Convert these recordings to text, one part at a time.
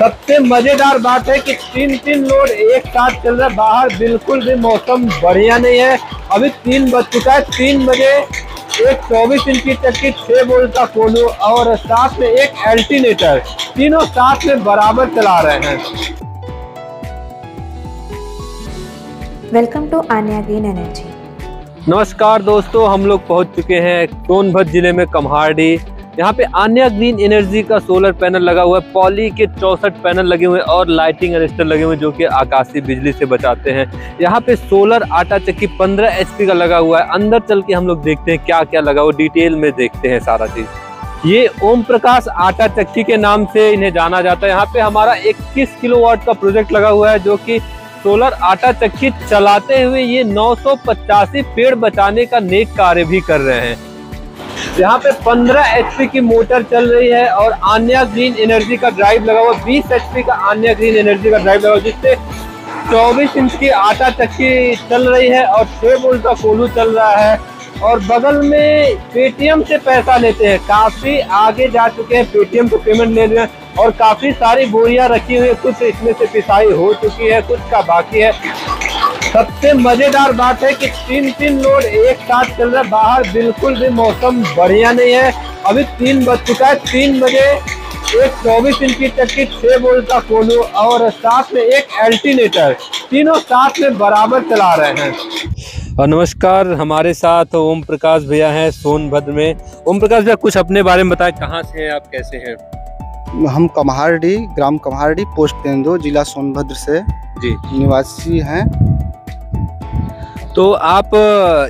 सबसे मजेदार बात है कि तीन लोड एक साथ चल रहा है। बाहर बिल्कुल भी मौसम बढ़िया नहीं है। अभी 3 बज चुका है। 3 बजे एक 24 इंच की चक्की, 6 वोल्ट का कोलू और साथ में एक अल्टरनेटर, तीनों साथ में बराबर चला रहे हैं। Welcome to Aanya green energy. नमस्कार दोस्तों, हम लोग पहुंच चुके हैं सोनभद्र जिले में कम्हारडी। यहाँ पे आन्या ग्रीन एनर्जी का सोलर पैनल लगा हुआ है। पॉली के 64 पैनल लगे हुए हैं और लाइटिंग अरेस्टर लगे हुए हैं जो कि आकाशीय बिजली से बचाते हैं। यहाँ पे सोलर आटा चक्की 15 HP का लगा हुआ है। अंदर चल के हम लोग देखते हैं क्या क्या लगा हुआ, डिटेल में देखते हैं सारा चीज। ये ओम प्रकाश आटा चक्की के नाम से इन्हें जाना जाता है। यहाँ पे हमारा 21 किलोवाट का प्रोजेक्ट लगा हुआ है जो कि सोलर आटा चक्की चलाते हुए ये 985 पेड़ बचाने का नेक कार्य भी कर रहे हैं। यहाँ पे 15 HP की मोटर चल रही है और आन्या ग्रीन एनर्जी का ड्राइव लगा हुआ, 20 HP का आन्या ग्रीन एनर्जी का ड्राइव लगा हुआ, जिससे 24 इंच की आटा चक्की चल रही है और 6 वोल्ट का कोलू चल रहा है। और बगल में पेटीएम से पैसा लेते हैं। काफी आगे जा चुके हैं, पेटीएम से पेमेंट ले रहे हैं और काफी सारी बोरियां रखी हुई है। कुछ इसमें से पिसाई हो चुकी है, कुछ का बाकी है। सबसे मजेदार बात है कि तीन लोड एक साथ चल रहा है। बाहर बिल्कुल भी मौसम बढ़िया नहीं है। अभी 3 बज चुका है। 3 बजे एक 24 इंच की चक्की, 6 वोल्ट का कोलू और साथ में एक अल्टरनेटर, तीनों साथ में बराबर चला रहे हैं। और नमस्कार, हमारे साथ ओम प्रकाश भैया हैं सोनभद्र में। ओम प्रकाश भैया, कुछ अपने बारे में बताएं, कहाँ से हैं आप, कैसे हैं? हम कम्हारडी, ग्राम कम्हारडी, पोस्ट तेंदो, जिला सोनभद्र से जी निवासी हैं। तो आप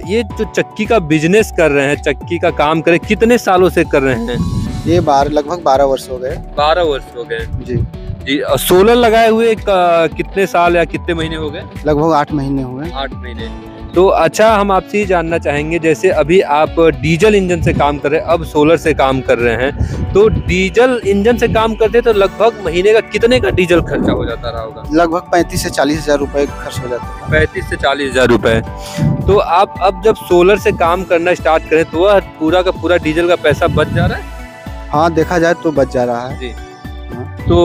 ये जो चक्की का बिजनेस कर रहे हैं, चक्की का काम कर रहे हैं, कितने सालों से कर रहे हैं? ये लगभग 12 वर्ष हो गए। 12 वर्ष हो गए जी जी। और सोलर लगाए हुए कितने साल या कितने महीने हो गए? लगभग 8 महीने हुए। 8 महीने। तो अच्छा, हम आपसे ये जानना चाहेंगे, जैसे अभी आप डीजल इंजन से काम कर रहे हैं, अब सोलर से काम कर रहे हैं, तो डीजल इंजन से काम करते तो लगभग महीने का कितने का डीजल खर्चा हो जाता रहा होगा? लगभग 35 से 40 हजार रुपए खर्च हो जाता है। 35 से 40 हजार रुपए। तो आप अब जब सोलर से काम करना स्टार्ट करें तो वह पूरा का पूरा डीजल का पैसा बच जा रहा है? हाँ, देखा जाए तो बच जा रहा है जी। तो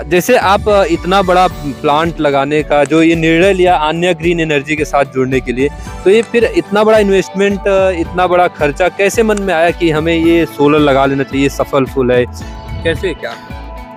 जैसे आप इतना बड़ा प्लांट लगाने का जो ये निर्णय लिया आन्या ग्रीन एनर्जी के साथ जुड़ने के लिए, तो ये फिर इतना बड़ा इन्वेस्टमेंट, इतना बड़ा खर्चा कैसे मन में आया कि हमें ये सोलर लगा लेना चाहिए, सफल फुल है, कैसे क्या?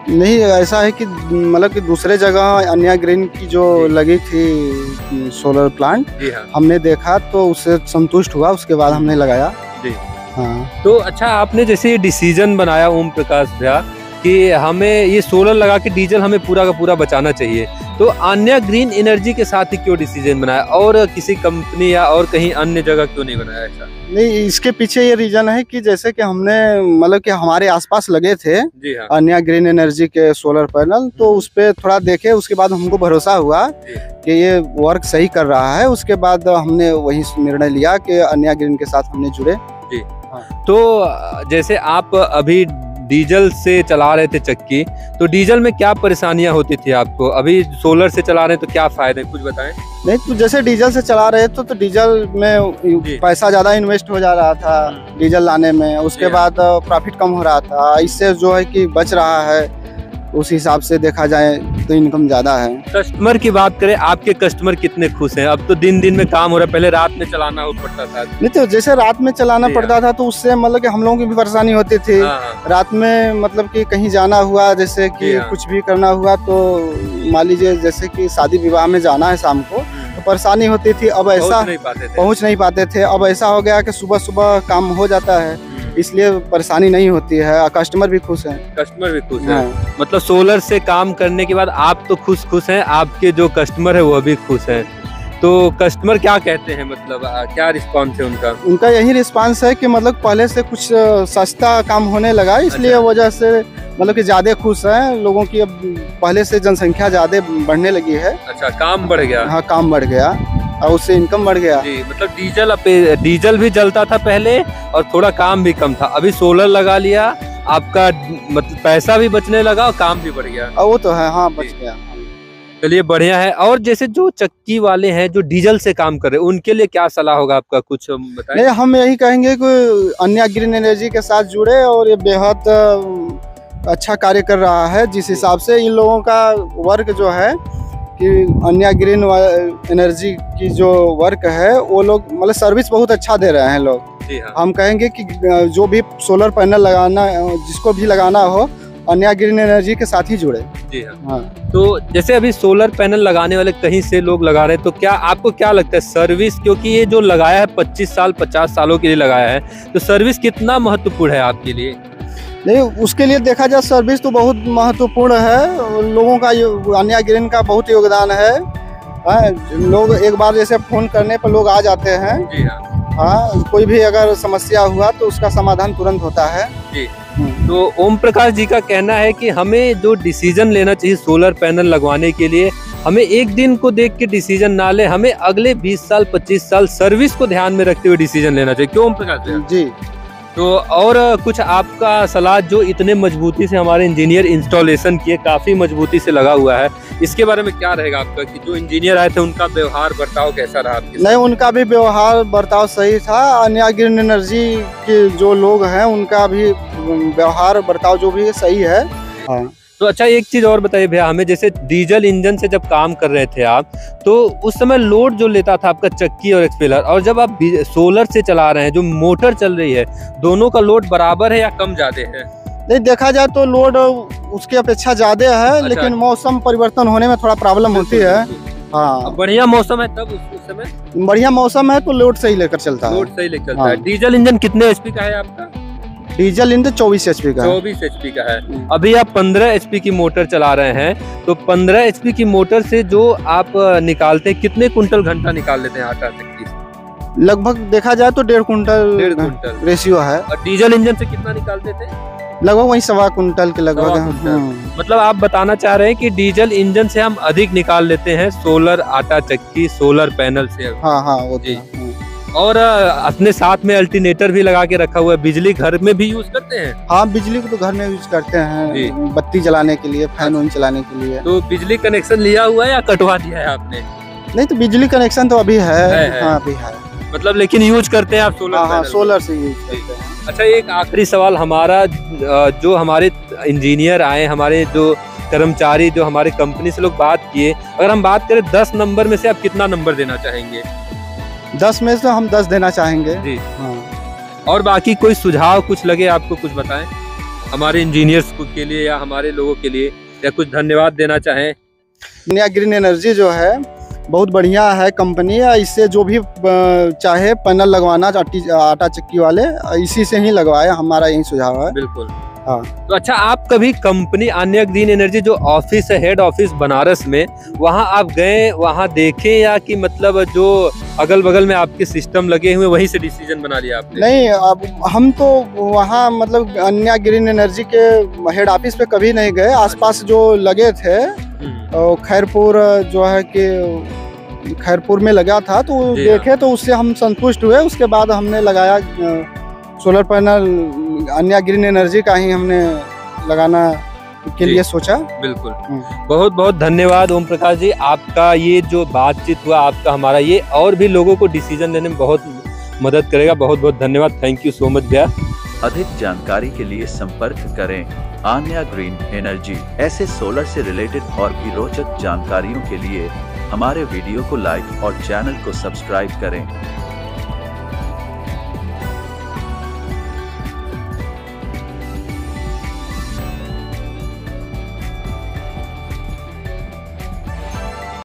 नहीं, ऐसा है कि मतलब कि दूसरे जगह आन्या ग्रीन की जो लगी थी सोलर प्लांट, हमने देखा तो उससे संतुष्ट हुआ, उसके बाद हमने लगाया जी। हाँ। तो अच्छा, आपने जैसे डिसीजन बनाया ओम प्रकाश भैया कि हमें ये सोलर लगा के डीजल हमें पूरा का पूरा बचाना चाहिए, तो आन्या ग्रीन एनर्जी के साथ ही क्यों डिसीजन बनाया और किसी कंपनी या और कहीं अन्य जगह क्यों नहीं बनाया ऐसा? नहीं, इसके पीछे ये रीजन है कि जैसे कि हमने मतलब कि हमारे आसपास लगे थे जी हाँ, आन्या ग्रीन एनर्जी के सोलर पैनल, तो उस पे थोड़ा देखे, उसके बाद हमको भरोसा हुआ कि ये वर्क सही कर रहा है। उसके बाद हमने वही निर्णय लिया कि आन्या ग्रीन के साथ हमने जुड़े जी। हाँ। तो जैसे आप अभी डीजल से चला रहे थे चक्की, तो डीजल में क्या परेशानियां होती थी आपको? अभी सोलर से चला रहे हैं तो क्या फायदे, कुछ बताएं। नहीं, तो जैसे डीजल से चला रहे तो डीजल में पैसा ज्यादा इन्वेस्ट हो जा रहा था डीजल लाने में, उसके बाद प्रॉफिट कम हो रहा था। इससे जो है कि बच रहा है, उस हिसाब से देखा जाए तो इनकम ज्यादा है। कस्टमर की बात करें, आपके कस्टमर कितने खुश हैं? अब तो दिन दिन में काम हो रहा है, पहले रात में चलाना पड़ता था। नहीं, तो जैसे रात में चलाना पड़ता था तो उससे मतलब कि हम लोगों की भी परेशानी होती थी। रात में मतलब कि कहीं जाना हुआ, जैसे कि कुछ भी करना हुआ, तो मान लीजिए जैसे कि शादी विवाह में जाना है शाम को, तो परेशानी होती थी। अब ऐसा पहुंच नहीं पाते थे। अब ऐसा हो गया कि सुबह सुबह काम हो जाता है, इसलिए परेशानी नहीं होती है। कस्टमर भी खुश हैं। कस्टमर भी खुश हैं। मतलब सोलर से काम करने के बाद आप तो खुश हैं, आपके जो कस्टमर है वो भी खुश हैं। तो कस्टमर क्या कहते हैं, मतलब क्या रिस्पांस है उनका? उनका यही रिस्पांस है कि मतलब पहले से कुछ सस्ता काम होने लगा, इसलिए वजह से मतलब कि ज्यादा खुश हैं लोगों की। अब पहले से जनसंख्या ज्यादा बढ़ने लगी है। अच्छा, काम बढ़ गया? हाँ, काम बढ़ गया और उससे इनकम बढ़ गया जी। मतलब डीजल भी जलता था पहले और थोड़ा काम भी कम था, अभी सोलर लगा लिया, आपका मतलब पैसा भी बचने लगा और काम भी बढ़ गया। वो तो है, हाँ, बच गया। चलिए, बढ़िया है। और जैसे जो चक्की वाले हैं जो डीजल से काम कर रहे हैं, उनके लिए क्या सलाह होगा आपका, कुछ बताएं। नहीं, हम यही कहेंगे कि आन्या ग्रीन एनर्जी के साथ जुड़े और ये बेहद अच्छा कार्य कर रहा है। जिस हिसाब से इन लोगों का वर्क जो है कि अन्या ग्रीन एनर्जी की जो वर्क है वो लोग मतलब सर्विस बहुत अच्छा दे रहे हैं लोग। जी हाँ। हम कहेंगे कि जो भी सोलर पैनल लगाना, जिसको भी लगाना हो, अन्या ग्रीन एनर्जी के साथ ही जुड़े। जी हाँ। तो जैसे अभी सोलर पैनल लगाने वाले कहीं से लोग लगा रहे हैं, तो क्या आपको क्या लगता है सर्विस, क्योंकि ये जो लगाया है 25 साल 50 सालों के लिए लगाया है, तो सर्विस कितना महत्वपूर्ण है आपके लिए? नहीं, उसके लिए देखा जाए सर्विस तो बहुत महत्वपूर्ण है। लोगों का अन्या ग्रीन का बहुत योगदान है। लोग एक बार जैसे फोन करने पर लोग आ जाते हैं। जी हाँ। हाँ, कोई भी अगर समस्या हुआ तो उसका समाधान तुरंत होता है। जी। तो ओम प्रकाश जी का कहना है कि हमें जो डिसीजन लेना चाहिए सोलर पैनल लगवाने के लिए, हमें एक दिन को देख के डिसीजन ना ले, हमें अगले 20 साल 25 साल सर्विस को ध्यान में रखते हुए डिसीजन लेना चाहिए। क्यों ओम प्रकाश जी? जी। तो और कुछ आपका सलाह, जो इतने मजबूती से हमारे इंजीनियर इंस्टॉलेशन किए, काफी मजबूती से लगा हुआ है, इसके बारे में क्या रहेगा आपका कि जो इंजीनियर आए थे उनका व्यवहार बर्ताव कैसा रहा आपके साथ? नहीं, उनका भी व्यवहार बर्ताव सही था। अन्या ग्रीन एनर्जी के जो लोग हैं उनका भी व्यवहार बर्ताव जो भी सही है। हाँ। तो अच्छा, एक चीज और बताइए भैया हमें, जैसे डीजल इंजन से जब काम कर रहे थे आप, तो उस समय लोड जो लेता था आपका चक्की और एक्सपेलर, और जब आप सोलर से चला रहे हैं, जो मोटर चल रही है, दोनों का लोड बराबर है या कम ज्यादा है? नहीं, देखा जाए तो लोड उसकी अपेक्षा ज्यादा है। अच्छा। लेकिन मौसम परिवर्तन होने में थोड़ा प्रॉब्लम होती है। हाँ, बढ़िया मौसम है तब उस समय बढ़िया मौसम है तो लोड सही लेकर चलता है। लोड सही लेकर चलता है। डीजल इंजन कितने एचपी का है आपका? डीजल इंजन 24 एचपी का 24 एचपी का है। अभी आप 15 एचपी की मोटर चला रहे हैं, तो 15 एचपी की मोटर से जो आप निकालते हैं, कितने कुंटल घंटा निकाल लेते हैं आटा चक्की से? लगभग देखा जाए तो 1.5 कुंटल रेशियो है। और डीजल इंजन से कितना निकालते थे? लगभग वही 1.25 कुंटल के लगभग। मतलब आप बताना चाह रहे हैं कि डीजल इंजन से हम अधिक निकाल लेते हैं सोलर आटा चक्की सोलर पैनल से। हाँ हाँ, वो जी। और अपने साथ में अल्टरनेटर भी लगा के रखा हुआ है। बिजली घर में भी यूज करते हैं? हाँ, बिजली को तो घर में यूज करते हैं, बत्ती जलाने के लिए, फैन वैन चलाने के लिए। तो बिजली कनेक्शन लिया हुआ है या कटवा दिया है आपने? नहीं, तो बिजली कनेक्शन तो अभी है। हाँ, अभी है। मतलब लेकिन यूज करते हैं आप सोलर? हाँ, सोलर से यूज करते हैं। अच्छा, एक आखिरी सवाल हमारा, जो हमारे इंजीनियर आए, हमारे जो कर्मचारी, जो हमारे कंपनी से लोग बात किए, अगर हम बात करें 10 नंबर में से आप कितना नंबर देना चाहेंगे? 10 में से हम 10 देना चाहेंगे। जी। हाँ। और बाकी कोई सुझाव कुछ लगे आपको, कुछ बताएं हमारे इंजीनियर्स के लिए या हमारे लोगों के लिए, या कुछ धन्यवाद देना चाहें? अन्या ग्रीन एनर्जी जो है बहुत बढ़िया है कंपनी है। इससे जो भी चाहे पैनल लगवाना आटा चक्की वाले, इसी से ही लगवाए, हमारा यही सुझाव है। बिल्कुल। हाँ। तो अच्छा, आप कभी कंपनी अन्या ग्रीन एनर्जी जो ऑफिस है, हेड ऑफिस बनारस में, वहाँ आप गए, वहाँ देखे, या कि मतलब जो अगल बगल में आपके सिस्टम लगे हुए वहीं से डिसीजन बना लिया आपने? नहीं, अब हम तो वहाँ मतलब अन्या ग्रीन एनर्जी के हेड ऑफिस पे कभी नहीं गए। आसपास जो लगे थे, खैरपुर जो है कि खैरपुर में लगा था, तो देखे तो उससे हम संतुष्ट हुए। उसके बाद हमने लगाया सोलर पैनल, अन्या ग्रीन एनर्जी का ही हमने लगाना के लिए सोचा। बिल्कुल। बहुत बहुत धन्यवाद ओम प्रकाश जी, आपका ये जो बातचीत हुआ, आपका हमारा ये और भी लोगों को डिसीजन लेने में बहुत मदद करेगा। बहुत बहुत धन्यवाद। थैंक यू सो मच भैया। अधिक जानकारी के लिए संपर्क करें अन्या ग्रीन एनर्जी। ऐसे सोलर से रिलेटेड और भी रोचक जानकारियों के लिए हमारे वीडियो को लाइक और चैनल को सब्सक्राइब करें।